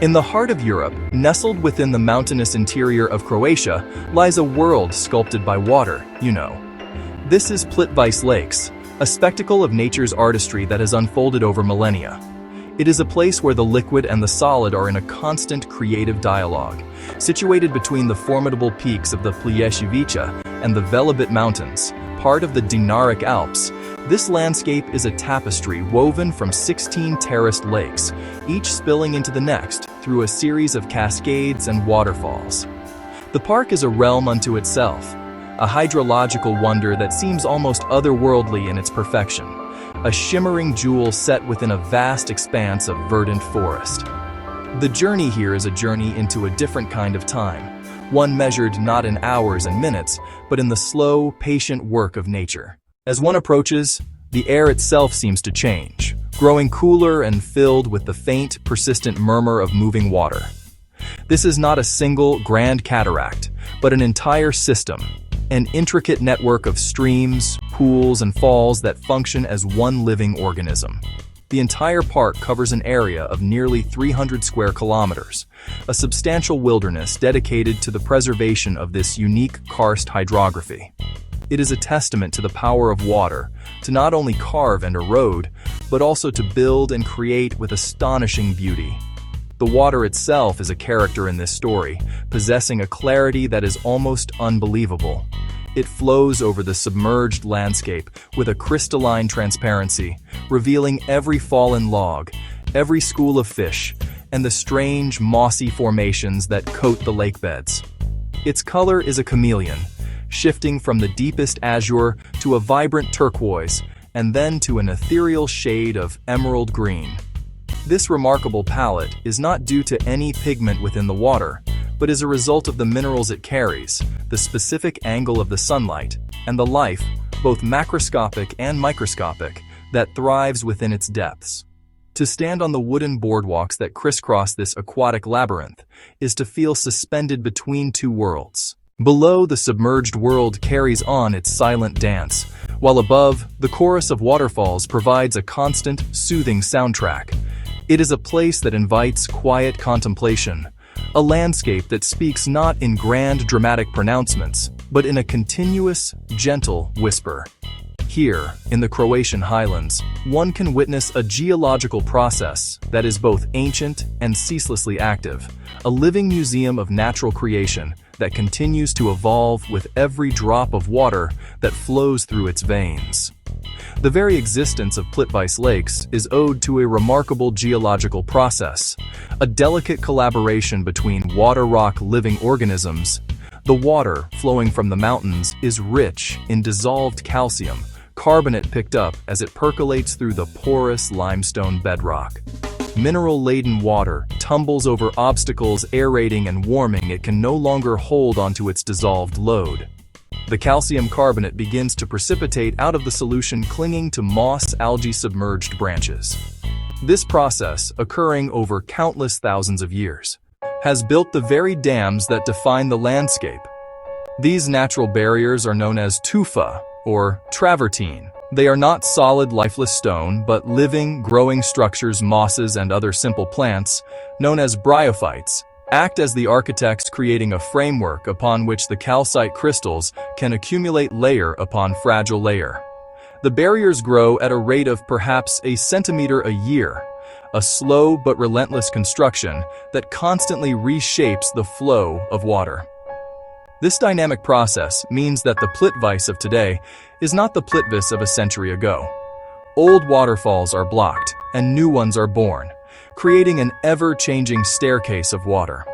In the heart of Europe, nestled within the mountainous interior of Croatia, lies a world sculpted by water, This is Plitvice Lakes, a spectacle of nature's artistry that has unfolded over millennia. It is a place where the liquid and the solid are in a constant creative dialogue. Situated between the formidable peaks of the Plitvice and the Velebit Mountains, part of the Dinaric Alps, this landscape is a tapestry woven from 16 terraced lakes, each spilling into the next through a series of cascades and waterfalls. The park is a realm unto itself, a hydrological wonder that seems almost otherworldly in its perfection, a shimmering jewel set within a vast expanse of verdant forest. The journey here is a journey into a different kind of time, one measured not in hours and minutes, but in the slow, patient work of nature. As one approaches, the air itself seems to change, growing cooler and filled with the faint, persistent murmur of moving water. This is not a single grand cataract, but an entire system, an intricate network of streams, pools, and falls that function as one living organism. The entire park covers an area of nearly 300 square kilometers, a substantial wilderness dedicated to the preservation of this unique karst hydrography. It is a testament to the power of water to not only carve and erode, but also to build and create with astonishing beauty. The water itself is a character in this story, possessing a clarity that is almost unbelievable. It flows over the submerged landscape with a crystalline transparency, revealing every fallen log, every school of fish, and the strange, mossy formations that coat the lake beds. Its color is a chameleon, shifting from the deepest azure to a vibrant turquoise, and then to an ethereal shade of emerald green. This remarkable palette is not due to any pigment within the water, but is a result of the minerals it carries, the specific angle of the sunlight, and the life, both macroscopic and microscopic, that thrives within its depths. To stand on the wooden boardwalks that crisscross this aquatic labyrinth is to feel suspended between two worlds. Below, the submerged world carries on its silent dance, while above, the chorus of waterfalls provides a constant, soothing soundtrack. It is a place that invites quiet contemplation, a landscape that speaks not in grand dramatic pronouncements, but in a continuous, gentle whisper. Here, in the Croatian highlands, one can witness a geological process that is both ancient and ceaselessly active, a living museum of natural creation that continues to evolve with every drop of water that flows through its veins. The very existence of Plitvice Lakes is owed to a remarkable geological process, a delicate collaboration between water-rock living organisms. The water flowing from the mountains is rich in dissolved calcium, carbonate picked up as it percolates through the porous limestone bedrock. Mineral-laden water tumbles over obstacles, aerating and warming it can no longer hold onto its dissolved load. The calcium carbonate begins to precipitate out of the solution, clinging to moss algae-submerged branches. This process, occurring over countless thousands of years, has built the very dams that define the landscape. These natural barriers are known as tufa, or travertine. They are not solid, lifeless stone, but living, growing structures. Mosses and other simple plants, known as bryophytes, act as the architects, creating a framework upon which the calcite crystals can accumulate layer upon fragile layer. The barriers grow at a rate of perhaps a centimeter a year, a slow but relentless construction that constantly reshapes the flow of water. This dynamic process means that the Plitvice of today is not the Plitvice of a century ago. Old waterfalls are blocked, and new ones are born, creating an ever-changing staircase of water.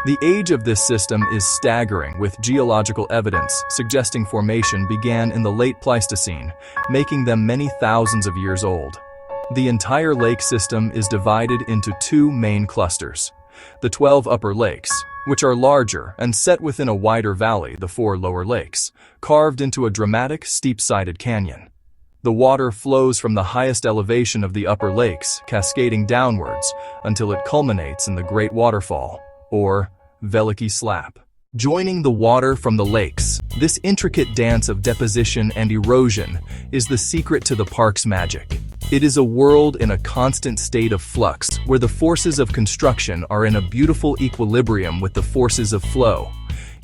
The age of this system is staggering, with geological evidence suggesting formation began in the late Pleistocene, making them many thousands of years old. The entire lake system is divided into two main clusters: the 12 upper lakes, which are larger and set within a wider valley, the 4 lower lakes, carved into a dramatic, steep-sided canyon. The water flows from the highest elevation of the upper lakes, cascading downwards until it culminates in the Great Waterfall, or Veliki Slap. Joining the water from the lakes, this intricate dance of deposition and erosion is the secret to the park's magic. It is a world in a constant state of flux, where the forces of construction are in a beautiful equilibrium with the forces of flow.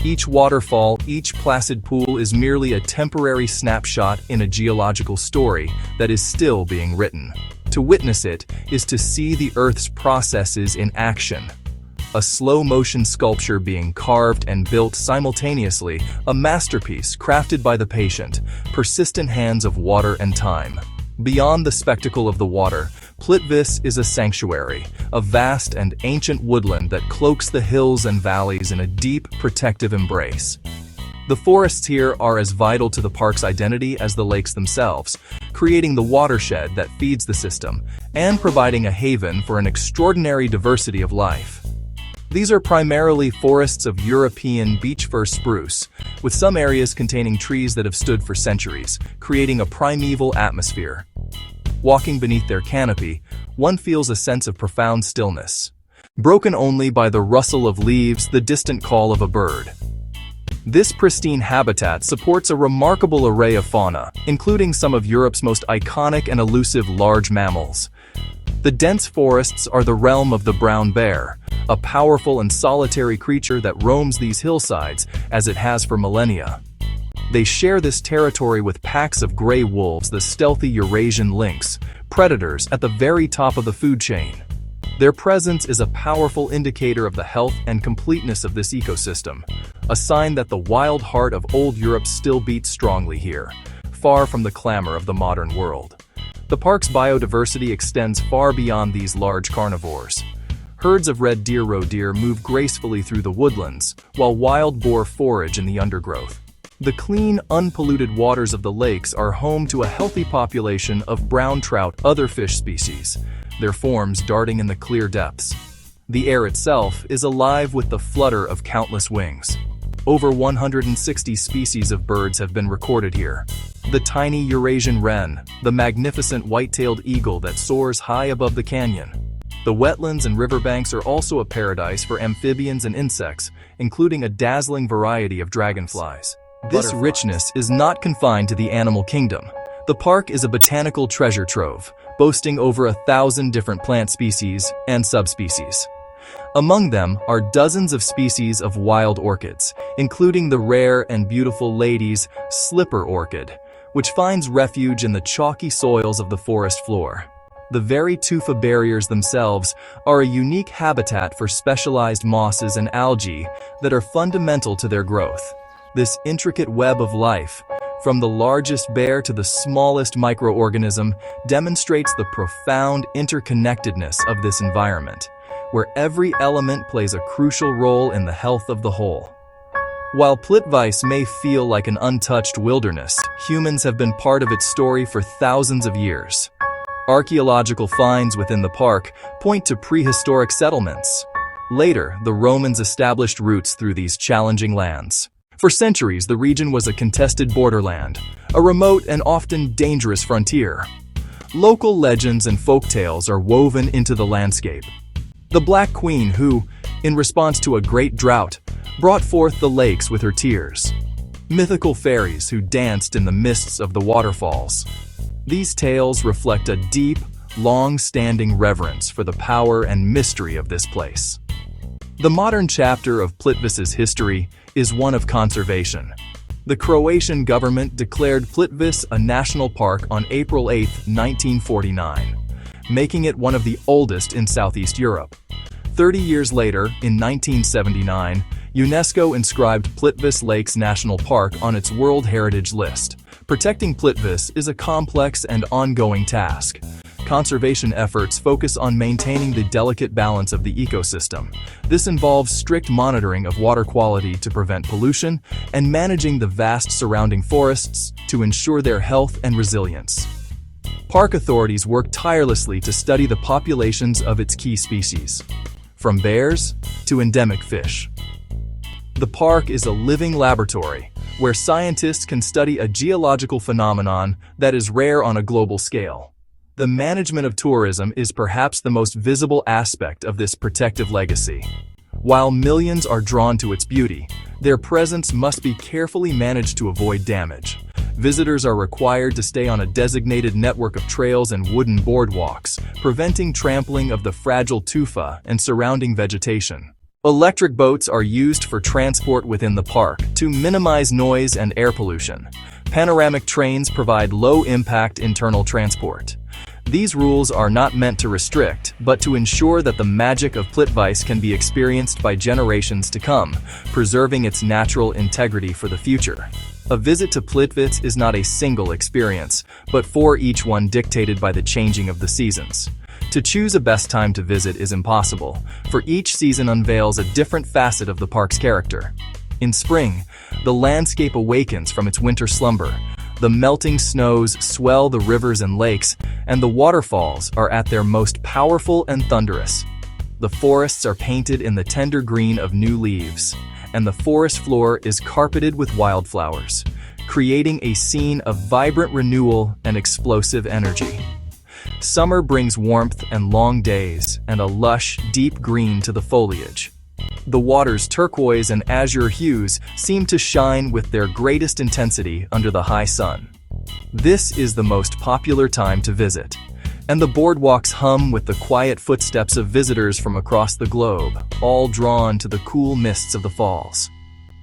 Each waterfall, each placid pool is merely a temporary snapshot in a geological story that is still being written. To witness it is to see the Earth's processes in action. A slow-motion sculpture being carved and built simultaneously, a masterpiece crafted by the patient, persistent hands of water and time. Beyond the spectacle of the water, Plitvice is a sanctuary, a vast and ancient woodland that cloaks the hills and valleys in a deep, protective embrace. The forests here are as vital to the park's identity as the lakes themselves, creating the watershed that feeds the system and providing a haven for an extraordinary diversity of life. These are primarily forests of European beech fir spruce, with some areas containing trees that have stood for centuries, creating a primeval atmosphere. Walking beneath their canopy, one feels a sense of profound stillness, broken only by the rustle of leaves, the distant call of a bird. This pristine habitat supports a remarkable array of fauna, including some of Europe's most iconic and elusive large mammals. The dense forests are the realm of the brown bear, a powerful and solitary creature that roams these hillsides as it has for millennia. They share this territory with packs of gray wolves, the stealthy Eurasian lynx, predators at the very top of the food chain. Their presence is a powerful indicator of the health and completeness of this ecosystem, a sign that the wild heart of old Europe still beats strongly here, far from the clamor of the modern world. The park's biodiversity extends far beyond these large carnivores. Herds of red deer roe deer move gracefully through the woodlands, while wild boar forage in the undergrowth. The clean, unpolluted waters of the lakes are home to a healthy population of brown trout, other fish species, their forms darting in the clear depths. The air itself is alive with the flutter of countless wings. Over 160 species of birds have been recorded here. The tiny Eurasian wren, the magnificent white-tailed eagle that soars high above the canyon. The wetlands and riverbanks are also a paradise for amphibians and insects, including a dazzling variety of dragonflies. This richness is not confined to the animal kingdom. The park is a botanical treasure trove, boasting over 1,000 different plant species and subspecies. Among them are dozens of species of wild orchids, including the rare and beautiful lady's slipper orchid, which finds refuge in the chalky soils of the forest floor. The very tufa barriers themselves are a unique habitat for specialized mosses and algae that are fundamental to their growth. This intricate web of life, from the largest bear to the smallest microorganism, demonstrates the profound interconnectedness of this environment, where every element plays a crucial role in the health of the whole. While Plitvice may feel like an untouched wilderness, humans have been part of its story for thousands of years. Archaeological finds within the park point to prehistoric settlements. Later, the Romans established roots through these challenging lands. For centuries, the region was a contested borderland, a remote and often dangerous frontier. Local legends and folktales are woven into the landscape. The Black Queen who, in response to a great drought, brought forth the lakes with her tears. Mythical fairies who danced in the mists of the waterfalls. These tales reflect a deep, long-standing reverence for the power and mystery of this place. The modern chapter of Plitvice's history is one of conservation. The Croatian government declared Plitvice a national park on April 8, 1949, making it one of the oldest in Southeast Europe. 30 years later, in 1979, UNESCO inscribed Plitvice Lakes National Park on its World Heritage List. Protecting Plitvice is a complex and ongoing task. Conservation efforts focus on maintaining the delicate balance of the ecosystem. This involves strict monitoring of water quality to prevent pollution and managing the vast surrounding forests to ensure their health and resilience. Park authorities work tirelessly to study the populations of its key species, from bears to endemic fish. The park is a living laboratory where scientists can study a geological phenomenon that is rare on a global scale. The management of tourism is perhaps the most visible aspect of this protective legacy. While millions are drawn to its beauty, Their presence must be carefully managed to avoid damage. Visitors are required to stay on a designated network of trails and wooden boardwalks, preventing trampling of the fragile tufa and surrounding vegetation. Electric boats are used for transport within the park to minimize noise and air pollution. Panoramic trains provide low-impact internal transport. These rules are not meant to restrict, but to ensure that the magic of Plitvice can be experienced by generations to come, preserving its natural integrity for the future. A visit to Plitvice is not a single experience, but for each one dictated by the changing of the seasons. To choose a best time to visit is impossible, for each season unveils a different facet of the park's character. In spring, the landscape awakens from its winter slumber. The melting snows swell the rivers and lakes, and the waterfalls are at their most powerful and thunderous. The forests are painted in the tender green of new leaves, and the forest floor is carpeted with wildflowers, creating a scene of vibrant renewal and explosive energy. Summer brings warmth and long days, and a lush, deep green to the foliage. The water's turquoise and azure hues seem to shine with their greatest intensity under the high sun. This is the most popular time to visit, and the boardwalks hum with the quiet footsteps of visitors from across the globe, all drawn to the cool mists of the falls.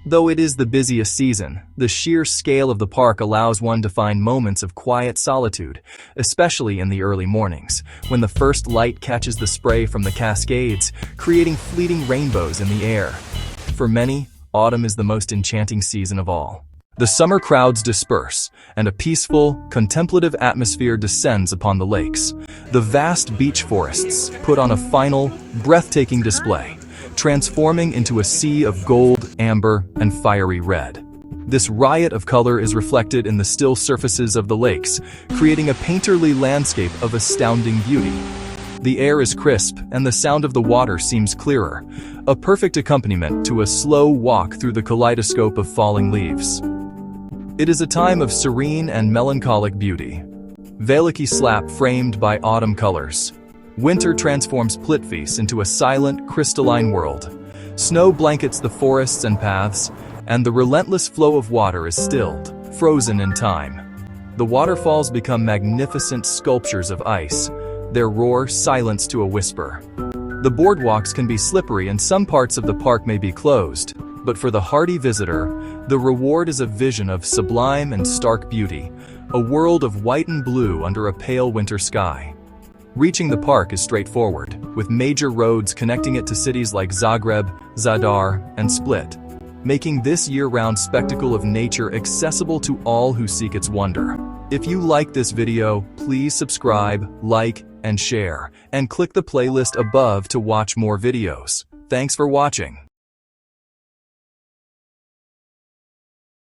Though it is the busiest season, the sheer scale of the park allows one to find moments of quiet solitude, especially in the early mornings, when the first light catches the spray from the cascades, creating fleeting rainbows in the air. For many, autumn is the most enchanting season of all. The summer crowds disperse, and a peaceful, contemplative atmosphere descends upon the lakes. The vast beach forests put on a final, breathtaking display, transforming into a sea of gold, amber, and fiery red. This riot of color is reflected in the still surfaces of the lakes, creating a painterly landscape of astounding beauty. The air is crisp, and the sound of the water seems clearer, a perfect accompaniment to a slow walk through the kaleidoscope of falling leaves. It is a time of serene and melancholic beauty. Veliki slap framed by autumn colors. Winter transforms Plitvice into a silent, crystalline world. Snow blankets the forests and paths, and the relentless flow of water is stilled, frozen in time. The waterfalls become magnificent sculptures of ice, their roar silenced to a whisper. The boardwalks can be slippery and some parts of the park may be closed, but for the hardy visitor, the reward is a vision of sublime and stark beauty, a world of white and blue under a pale winter sky. Reaching the park is straightforward, with major roads connecting it to cities like Zagreb, Zadar, and Split, making this year-round spectacle of nature accessible to all who seek its wonder. If you like this video, please subscribe, like, and share, and click the playlist above to watch more videos. Thanks for watching.